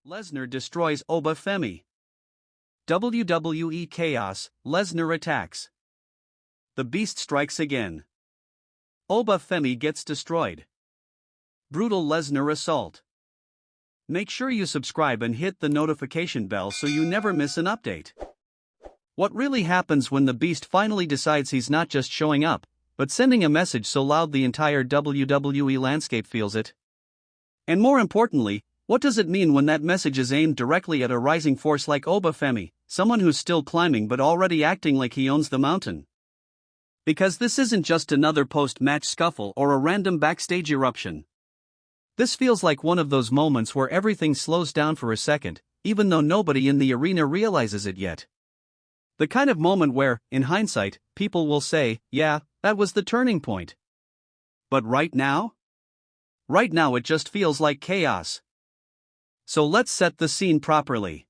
Lesnar destroys Oba Femi. WWE Chaos, Lesnar attacks. The Beast strikes again. Oba Femi gets destroyed. Brutal Lesnar assault. Make sure you subscribe and hit the notification bell so you never miss an update. What really happens when the Beast finally decides he's not just showing up, but sending a message so loud the entire WWE landscape feels it? And more importantly, what does it mean when that message is aimed directly at a rising force like Oba Femi, someone who's still climbing but already acting like he owns the mountain? Because this isn't just another post-match scuffle or a random backstage eruption. This feels like one of those moments where everything slows down for a second, even though nobody in the arena realizes it yet. The kind of moment where, in hindsight, people will say, yeah, that was the turning point. But right now? Right now it just feels like chaos. So let's set the scene properly.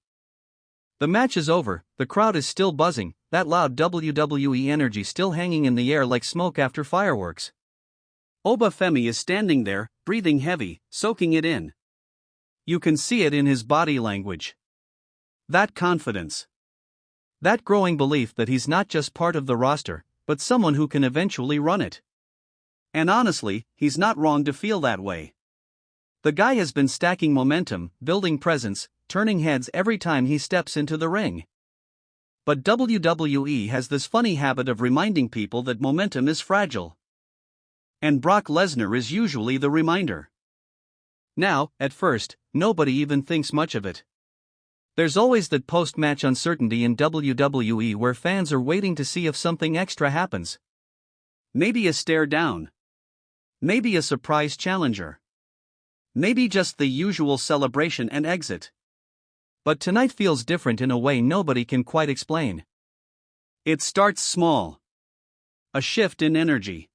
The match is over, the crowd is still buzzing, that loud WWE energy still hanging in the air like smoke after fireworks. Oba Femi is standing there, breathing heavy, soaking it in. You can see it in his body language. That confidence. That growing belief that he's not just part of the roster, but someone who can eventually run it. And honestly, he's not wrong to feel that way. The guy has been stacking momentum, building presence, turning heads every time he steps into the ring. But WWE has this funny habit of reminding people that momentum is fragile. And Brock Lesnar is usually the reminder. Now, at first, nobody even thinks much of it. There's always that post-match uncertainty in WWE where fans are waiting to see if something extra happens. Maybe a stare down. Maybe a surprise challenger. Maybe just the usual celebration and exit. But tonight feels different in a way nobody can quite explain. It starts small. A shift in energy.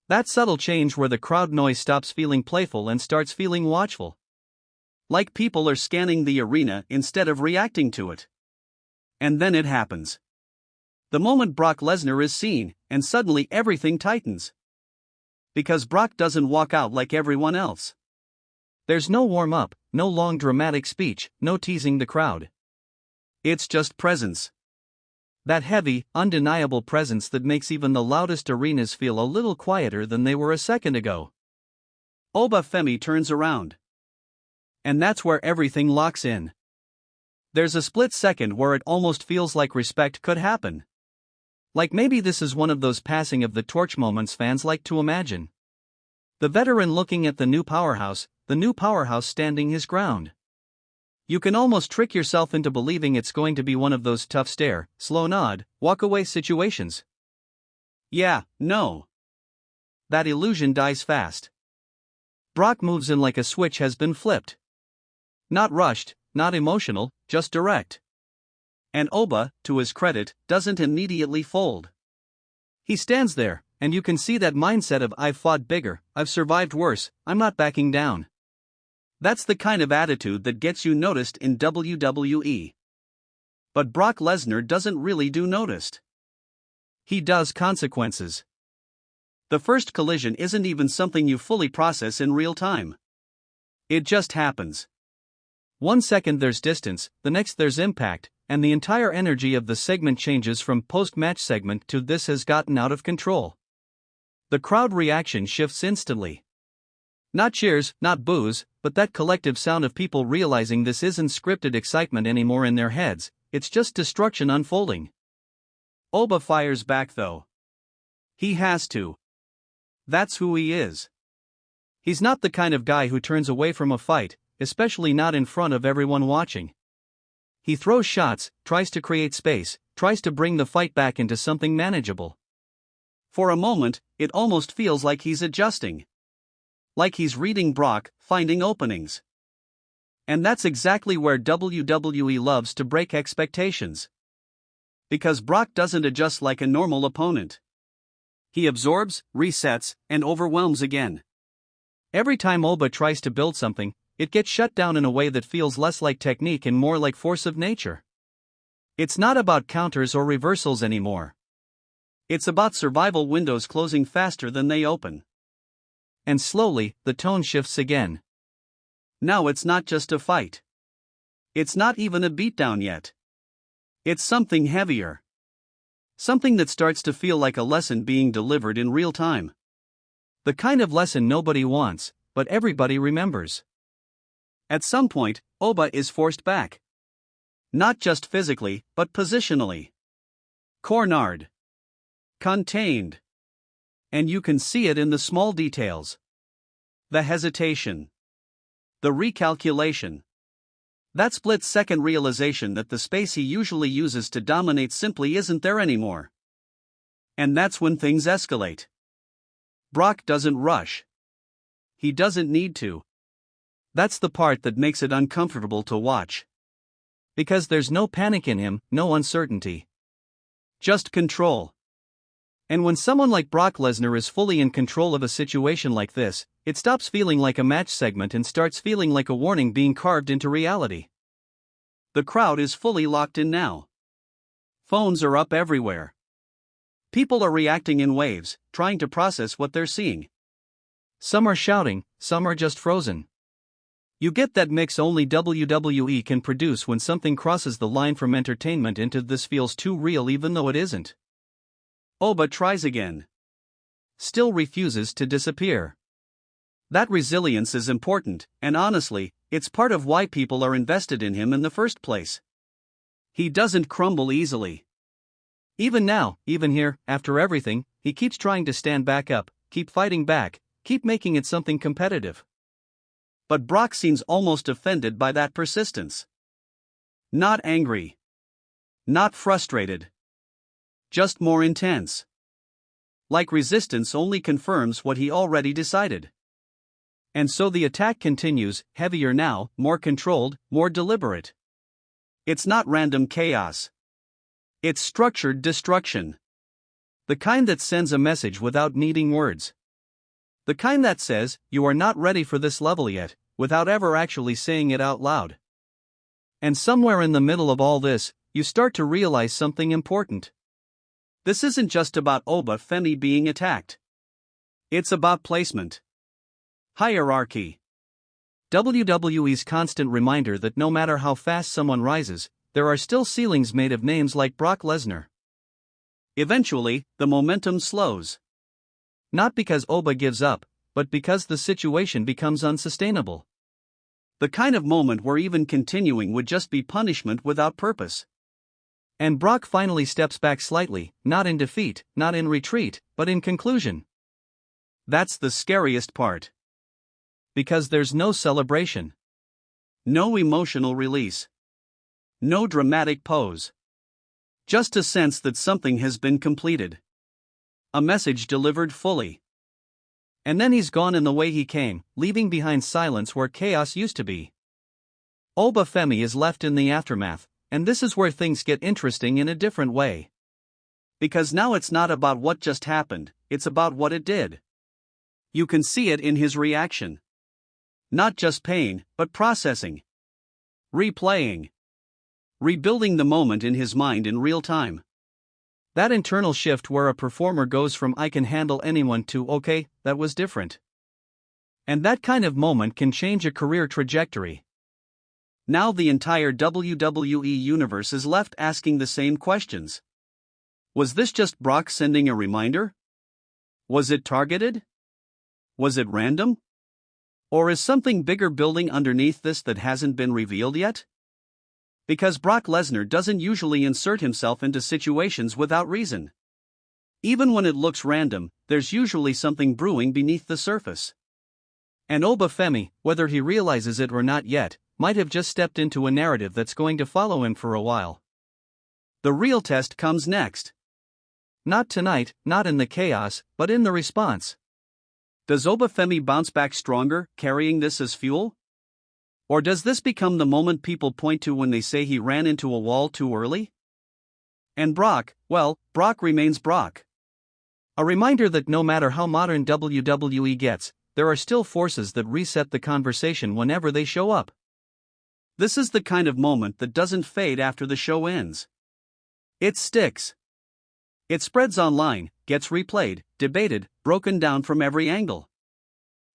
That subtle change where the crowd noise stops feeling playful and starts feeling watchful. Like people are scanning the arena instead of reacting to it. And then it happens. The moment Brock Lesnar is seen, and suddenly everything tightens. Because Brock doesn't walk out like everyone else. There's no warm-up, no long dramatic speech, no teasing the crowd. It's just presence. That heavy, undeniable presence that makes even the loudest arenas feel a little quieter than they were a second ago. Oba Femi turns around. And that's where everything locks in. There's a split second where it almost feels like respect could happen. Like maybe this is one of those passing of the torch moments fans like to imagine. The veteran looking at the new powerhouse standing his ground. You can almost trick yourself into believing it's going to be one of those tough stare, slow nod, walk away situations. Yeah, no. That illusion dies fast. Brock moves in like a switch has been flipped. Not rushed, not emotional, just direct. And Oba, to his credit, doesn't immediately fold. He stands there, and you can see that mindset of I've fought bigger, I've survived worse, I'm not backing down. That's the kind of attitude that gets you noticed in WWE. But Brock Lesnar doesn't really do noticed. He does consequences. The first collision isn't even something you fully process in real time. It just happens. 1 second there's distance, the next there's impact, and the entire energy of the segment changes from post-match segment to this has gotten out of control. The crowd reaction shifts instantly. Not cheers, not boos, but that collective sound of people realizing this isn't scripted excitement anymore in their heads, it's just destruction unfolding. Oba fires back though. He has to. That's who he is. He's not the kind of guy who turns away from a fight, especially not in front of everyone watching. He throws shots, tries to create space, tries to bring the fight back into something manageable. For a moment, it almost feels like he's adjusting. Like he's reading Brock, finding openings. And that's exactly where WWE loves to break expectations. Because Brock doesn't adjust like a normal opponent. He absorbs, resets, and overwhelms again. Every time Oba tries to build something, it gets shut down in a way that feels less like technique and more like force of nature. It's not about counters or reversals anymore. It's about survival windows closing faster than they open. And slowly, the tone shifts again. Now it's not just a fight. It's not even a beatdown yet. It's something heavier. Something that starts to feel like a lesson being delivered in real time. The kind of lesson nobody wants, but everybody remembers. At some point, Oba is forced back. Not just physically, but positionally. Cornered. Contained. And you can see it in the small details. The hesitation. The recalculation. That split-second realization that the space he usually uses to dominate simply isn't there anymore. And that's when things escalate. Brock doesn't rush. He doesn't need to. That's the part that makes it uncomfortable to watch. Because there's no panic in him, no uncertainty. Just control. And when someone like Brock Lesnar is fully in control of a situation like this, it stops feeling like a match segment and starts feeling like a warning being carved into reality. The crowd is fully locked in now. Phones are up everywhere. People are reacting in waves, trying to process what they're seeing. Some are shouting, some are just frozen. You get that mix only WWE can produce when something crosses the line from entertainment into this feels too real even though it isn't. Oba tries again. Still refuses to disappear. That resilience is important, and honestly, it's part of why people are invested in him in the first place. He doesn't crumble easily. Even now, even here, after everything, he keeps trying to stand back up, keep fighting back, keep making it something competitive. But Brock seems almost offended by that persistence. Not angry. Not frustrated. Just more intense. Like resistance only confirms what he already decided. And so the attack continues, heavier now, more controlled, more deliberate. It's not random chaos. It's structured destruction. The kind that sends a message without needing words. The kind that says, you are not ready for this level yet, without ever actually saying it out loud. And somewhere in the middle of all this, you start to realize something important. This isn't just about Oba Femi being attacked. It's about placement. Hierarchy. WWE's constant reminder that no matter how fast someone rises, there are still ceilings made of names like Brock Lesnar. Eventually, the momentum slows. Not because Oba gives up, but because the situation becomes unsustainable. The kind of moment where even continuing would just be punishment without purpose. And Brock finally steps back slightly, not in defeat, not in retreat, but in conclusion. That's the scariest part. Because there's no celebration. No emotional release. No dramatic pose. Just a sense that something has been completed. A message delivered fully. And then he's gone in the way he came, leaving behind silence where chaos used to be. Oba Femi is left in the aftermath, and this is where things get interesting in a different way. Because now it's not about what just happened, it's about what it did. You can see it in his reaction. Not just pain, but processing. Replaying. Rebuilding the moment in his mind in real time. That internal shift where a performer goes from I can handle anyone to okay, that was different. And that kind of moment can change a career trajectory. Now the entire WWE Universe is left asking the same questions. Was this just Brock sending a reminder? Was it targeted? Was it random? Or is something bigger building underneath this that hasn't been revealed yet? Because Brock Lesnar doesn't usually insert himself into situations without reason. Even when it looks random, there's usually something brewing beneath the surface. And Oba Femi, whether he realizes it or not yet, might have just stepped into a narrative that's going to follow him for a while. The real test comes next. Not tonight, not in the chaos, but in the response. Does Oba Femi bounce back stronger, carrying this as fuel? Or does this become the moment people point to when they say he ran into a wall too early? And Brock, well, Brock remains Brock. A reminder that no matter how modern WWE gets, there are still forces that reset the conversation whenever they show up. This is the kind of moment that doesn't fade after the show ends. It sticks. It spreads online, gets replayed, debated, broken down from every angle.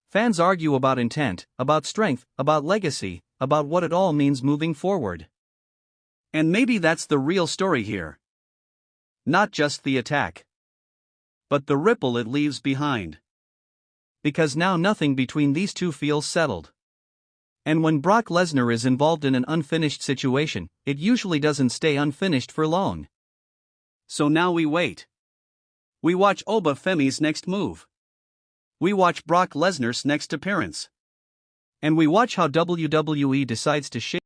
Fans argue about intent, about strength, about legacy, about what it all means moving forward. And maybe that's the real story here. Not just the attack, but the ripple it leaves behind. Because now nothing between these two feels settled. And when Brock Lesnar is involved in an unfinished situation, it usually doesn't stay unfinished for long. So now we wait. We watch Oba Femi's next move. We watch Brock Lesnar's next appearance. And we watch how WWE decides to shape